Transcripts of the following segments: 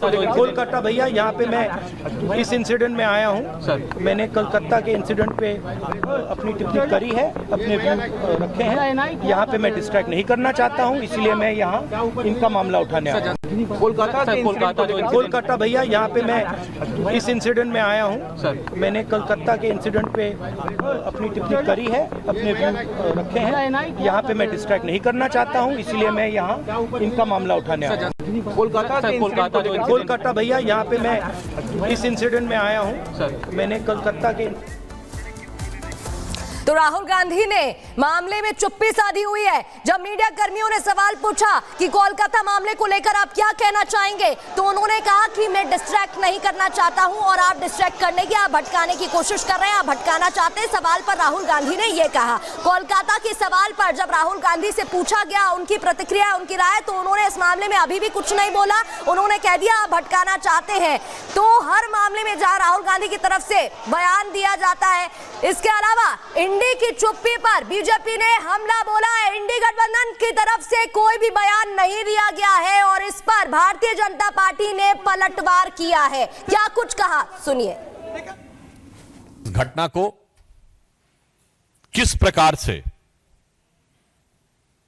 कोलकाता भैया, यहाँ पे मैं इस इंसिडेंट में आया हूँ। मैंने कलकत्ता के इंसिडेंट पे अपनी टिप्पणी करी है, अपने व्यू रखे हैं। यहाँ पे मैं डिस्ट्रैक्ट नहीं करना चाहता हूँ, इसलिए मैं यहाँ इनका मामला उठाने आया हूँ। कोलकाता भैया, यहाँ पे मैं इस इंसिडेंट में आया हूँ। मैंने कलकत्ता के इंसिडेंट पे अपनी टिप्पणी करी है, अपने व्यू रखे हैं। यहाँ पे मैं डिस्ट्रैक्ट नहीं करना चाहता हूँ, इसलिए मैं यहाँ इनका मामला उठाने आया हूँ। कोलकाता भैया, यहाँ पे मैं इस इंसिडेंट में आया हूँ। मैंने कलकत्ता के तो राहुल गांधी ने मामले में चुप्पी साधी हुई है। जब मीडिया कर्मियों ने सवाल पूछा कि कोलकाता मामले को लेकर आप क्या कहना चाहेंगे, तो उन्होंने कहा कि मैं डिस्ट्रैक्ट नहीं करना चाहता हूं और आप डिस्ट्रैक्ट करने की, आप भटकाने की कोशिश कर रहे हैं, आप भटकाना चाहते हैं। सवाल पर राहुल गांधी ने यह कहा। कोलकाता के सवाल पर जब राहुल गांधी से पूछा गया उनकी प्रतिक्रिया, उनकी राय, तो उन्होंने इस मामले में अभी भी कुछ नहीं बोला। उन्होंने कह दिया आप भटकाना चाहते हैं। तो हर मामले में जहां राहुल गांधी की तरफ से बयान दिया जाता है, इसके अलावा इंडी की चुप्पी पर बीजेपी ने हमला बोला है। इंडी गठबंधन की तरफ से कोई भी बयान नहीं दिया गया है और इस पर भारतीय जनता पार्टी ने पलटवार किया है। क्या कुछ कहा, सुनिए। घटना को किस प्रकार से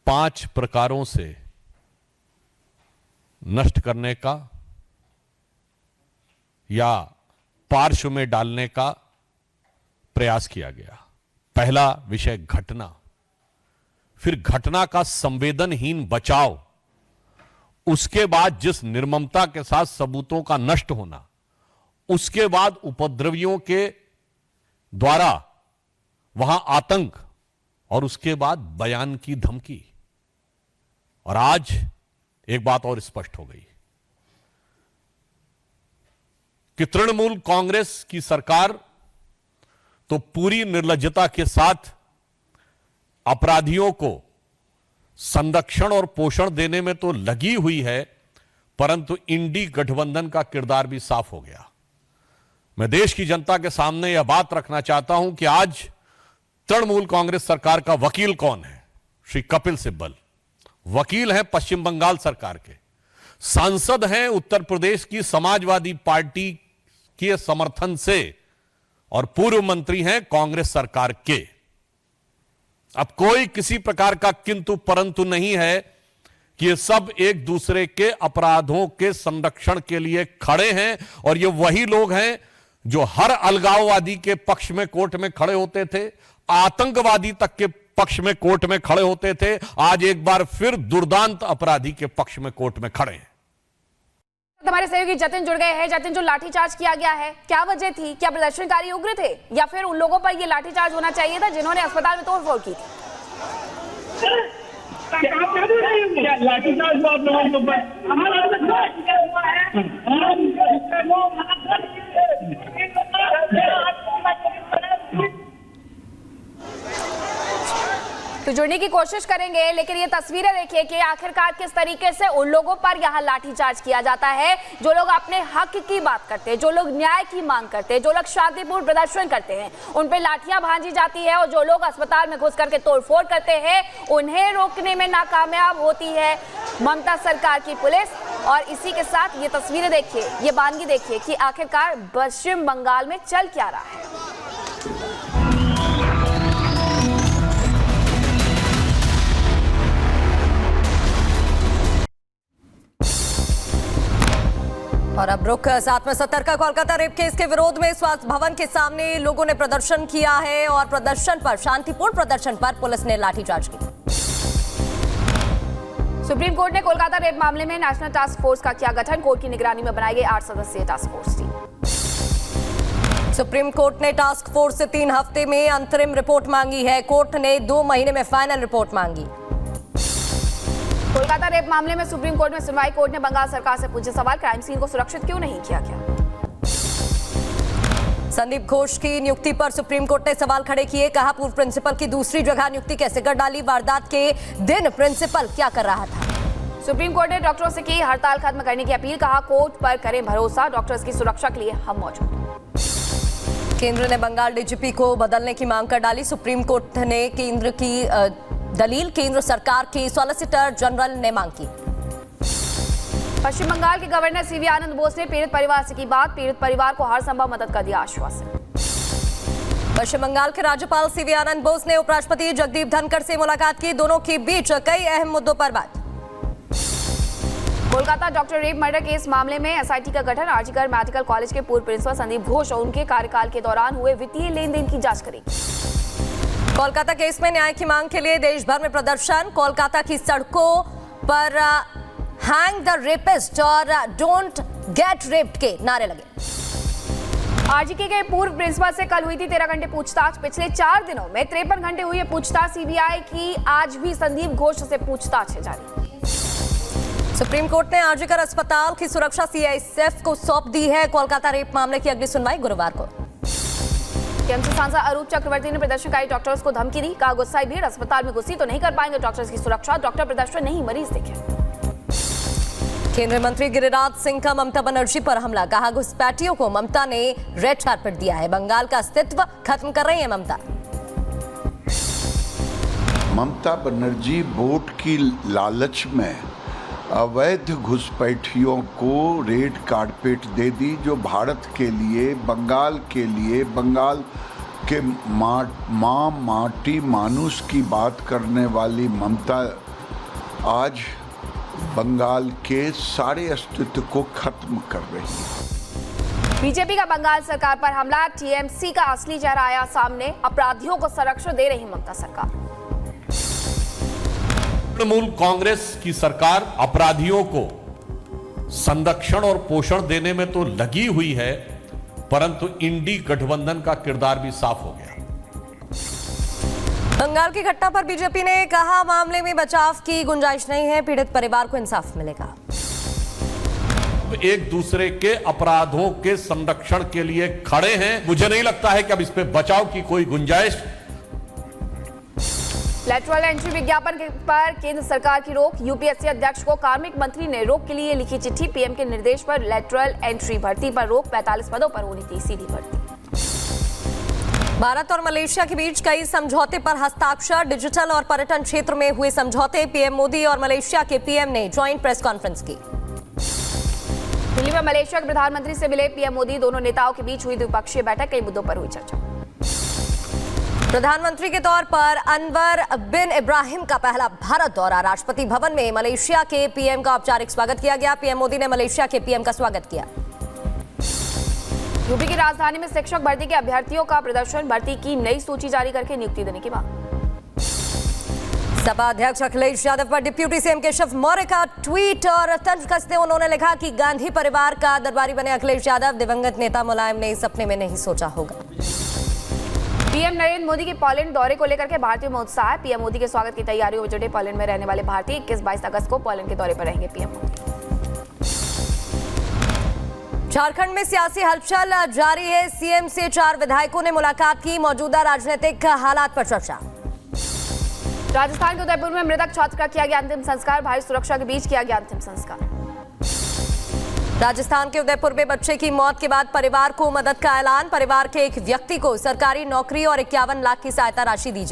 5 प्रकारों से नष्ट करने का या पार्श्व में डालने का प्रयास किया गया। पहला विषय घटना, फिर घटना का संवेदनहीन बचाव, उसके बाद जिस निर्ममता के साथ सबूतों का नष्ट होना, उसके बाद उपद्रवियों के द्वारा वहां आतंक और उसके बाद बयान की धमकी। और आज एक बात और स्पष्ट हो गई कि तृणमूल कांग्रेस की सरकार तो पूरी निर्लज्जता के साथ अपराधियों को संरक्षण और पोषण देने में तो लगी हुई है, परंतु इंडी गठबंधन का किरदार भी साफ हो गया। मैं देश की जनता के सामने यह बात रखना चाहता हूं कि आज तृणमूल कांग्रेस सरकार का वकील कौन है? श्री कपिल सिब्बल वकील हैं पश्चिम बंगाल सरकार के, सांसद हैं उत्तर प्रदेश की समाजवादी पार्टी के समर्थन से और पूर्व मंत्री हैं कांग्रेस सरकार के। अब कोई किसी प्रकार का किंतु परंतु नहीं है कि ये सब एक दूसरे के अपराधों के संरक्षण के लिए खड़े हैं। और ये वही लोग हैं जो हर अलगाववादी के पक्ष में कोर्ट में खड़े होते थे, आतंकवादी तक के पक्ष में कोर्ट में खड़े होते थे, आज एक बार फिर दुर्दांत अपराधी के पक्ष में कोर्ट में खड़े हैं। हमारे सहयोगी जतिन जुड़ गए हैं। जतिन, जो लाठीचार्ज किया गया है, क्या वजह थी? क्या प्रदर्शनकारी उग्र थे या फिर उन लोगों पर यह लाठीचार्ज होना चाहिए था जिन्होंने अस्पताल में तोड़फोड़ की थी? लाठीचार्ज आप लोगों के ऊपर तो जुड़ने की कोशिश करेंगे, लेकिन ये तस्वीरें देखिए कि आखिरकार किस तरीके से उन लोगों पर यहाँ लाठीचार्ज किया जाता है जो लोग अपने हक की बात करते हैं, जो लोग न्याय की मांग करते हैं, जो लोग शांतिपूर्ण प्रदर्शन करते हैं, उन पे लाठियां भांजी जाती है। और जो लोग अस्पताल में घुस करके तोड़फोड़ करते हैं, उन्हें रोकने में नाकामयाब होती है ममता सरकार की पुलिस। और इसी के साथ ये तस्वीरें देखिए, ये बानगी देखिए कि आखिरकार पश्चिम बंगाल में चल क्या रहा है। और अब रुक 7 में 70 का कोलकाता रेप केस के विरोध में स्वास्थ्य भवन के सामने लोगों ने प्रदर्शन किया है और प्रदर्शन पर, शांतिपूर्ण प्रदर्शन पर पुलिस ने लाठीचार्ज की। सुप्रीम कोर्ट ने कोलकाता रेप मामले में नेशनल टास्क फोर्स का किया गठन। कोर्ट की निगरानी में बनाई गई 8 सदस्यीय task force team. Supreme court ने टास्क फोर्स से 3 हफ्ते में अंतरिम रिपोर्ट मांगी है। कोर्ट ने 2 महीने में फाइनल रिपोर्ट मांगी। कोलकाता रेप मामले में सुप्रीम कोर्ट में सुनवाई। कोर्ट ने बंगाल सरकार से पूछे सवाल, क्राइम सीन को सुरक्षित क्यों नहीं किया गया। संदीप घोष की नियुक्ति पर सुप्रीम कोर्ट ने सवाल खड़े किए। कहा पूर्व प्रिंसिपल की दूसरी जगह नियुक्ति कैसे कर डाली, वारदात के दिन प्रिंसिपल क्या कर रहा था। सुप्रीम कोर्ट ने डॉक्टरों से की हड़ताल खत्म करने की अपील। कहा कोर्ट पर करें भरोसा, डॉक्टर्स की सुरक्षा के लिए हम मौजूद। केंद्र ने बंगाल डीजीपी को बदलने की मांग कर डाली। सुप्रीम कोर्ट ने केंद्र की दलील केंद्र सरकार की सॉलिसिटर जनरल ने मांग की। पश्चिम बंगाल के गवर्नर सीवी आनंद बोस ने पीड़ित परिवार से की बात, पीड़ित परिवार को हर संभव मदद का दिया आश्वासन। पश्चिम बंगाल के राज्यपाल सीवी आनंद बोस ने उपराष्ट्रपति जगदीप धनखड़ से मुलाकात की, दोनों के बीच कई अहम मुद्दों पर बात। Kolkata doctor rape murder case मामले में एसआईटी का गठन, आरजीकर मेडिकल कॉलेज के पूर्व प्रिंसिपल संदीप घोष और उनके कार्यकाल के दौरान हुए वित्तीय लेन देन की जांच करेगी। कोलकाता केस में न्याय की मांग के लिए देश भर में प्रदर्शन, कोलकाता की सड़कों पर हैंग द रेपिस्ट और डोंट गेट रेप्ड के नारे लगे। आरजीके के पूर्व प्रिंसिपल से कल हुई थी 13 घंटे पूछताछ, पिछले 4 दिनों में 53 घंटे हुई है पूछताछ सीबीआई की, आज भी संदीप घोष से पूछताछ है जारी। सुप्रीम कोर्ट ने आरजीकर अस्पताल की सुरक्षा सीआईएसएफ को सौंप दी है, कोलकाता रेप मामले की अगली सुनवाई गुरुवार को। टीएमसी सांसद अरूप चक्रवर्ती ने प्रदर्शनकारी डॉक्टर्स को धमकी दी, कहा गुस्साई भीड़ अस्पताल में घुसी तो नहीं कर पाएंगे डॉक्टर्स की सुरक्षा, डॉक्टर प्रदर्शन नहीं मरीज देखे। केंद्रीय मंत्री गिरिराज सिंह का ममता बनर्जी पर हमला, कहा घुसपैठियों को ममता ने रेड कार्पेट दिया है, बंगाल का अस्तित्व खत्म कर रही है ममता। ममता बनर्जी वोट की लालच में अवैध घुसपैठियों को रेड कार्पेट दे दी, जो भारत के लिए, बंगाल के लिए, बंगाल के माँ माटी मानुष की बात करने वाली ममता आज बंगाल के सारे अस्तित्व को खत्म कर रही है। बीजेपी का बंगाल सरकार पर हमला, टीएमसी का असली चेहरा आया सामने, अपराधियों को संरक्षण दे रही ममता सरकार। तृणमूल कांग्रेस की सरकार अपराधियों को संरक्षण और पोषण देने में तो लगी हुई है, परंतु इंडी गठबंधन का किरदार भी साफ हो गया। बंगाल की घटना पर बीजेपी ने कहा मामले में बचाव की गुंजाइश नहीं है, पीड़ित परिवार को इंसाफ मिलेगा। एक दूसरे के अपराधों के संरक्षण के लिए खड़े हैं, मुझे नहीं लगता है कि अब इस पे बचाव की कोई गुंजाइश। लेटरल एंट्री विज्ञापन पर केंद्र सरकार की रोक, यूपीएससी अध्यक्ष को कार्मिक मंत्री ने रोक के लिए लिखी चिट्ठी, पीएम के निर्देश पर लेटरल एंट्री भर्ती पर रोक, 45 पदों पर होनी थी सीधी भर्ती। भारत और मलेशिया के बीच कई समझौते पर हस्ताक्षर, डिजिटल और पर्यटन क्षेत्र में हुए समझौते, पीएम मोदी और मलेशिया के पीएम ने ज्वाइंट प्रेस कॉन्फ्रेंस की। दिल्ली में मलेशिया के प्रधानमंत्री से मिले पीएम मोदी, दोनों नेताओं के बीच हुई द्विपक्षीय बैठक, कई मुद्दों पर हुई चर्चा। प्रधानमंत्री के तौर पर अनवर बिन इब्राहिम का पहला भारत दौरा, राष्ट्रपति भवन में मलेशिया के पीएम का औपचारिक स्वागत किया गया, पीएम मोदी ने मलेशिया के पीएम का स्वागत किया। यूपी की राजधानी में शिक्षक भर्ती के अभ्यर्थियों का प्रदर्शन, भर्ती की नई सूची जारी करके नियुक्ति देने की मांग। सपा अध्यक्ष अखिलेश यादव पर डिप्टी सीएम केशव मौर्य का ट्वीट और तंज कसते उन्होंने लिखा कि गांधी परिवार का दरबारी बने अखिलेश यादव, दिवंगत नेता मुलायम ने सपने में नहीं सोचा होगा। पीएम नरेंद्र मोदी के पोलैंड दौरे को लेकर के भारतीयों में उत्साह है, पीएम मोदी के स्वागत की तैयारियों में जुटे पोलैंड में रहने वाले भारतीय 21-22 अगस्त को पोलैंड के दौरे पर रहेंगे पीएम मोदी। झारखंड में सियासी हलचल जारी है, सीएम से 4 विधायकों ने मुलाकात की, मौजूदा राजनीतिक हालात पर चर्चा। राजस्थान के उदयपुर में मृतक छात्र का किया गया अंतिम संस्कार, भारी सुरक्षा के बीच किया गया अंतिम संस्कार। राजस्थान के उदयपुर में बच्चे की मौत के बाद परिवार को मदद का ऐलान, परिवार के एक व्यक्ति को सरकारी नौकरी और 51 लाख की सहायता राशि दी जाए।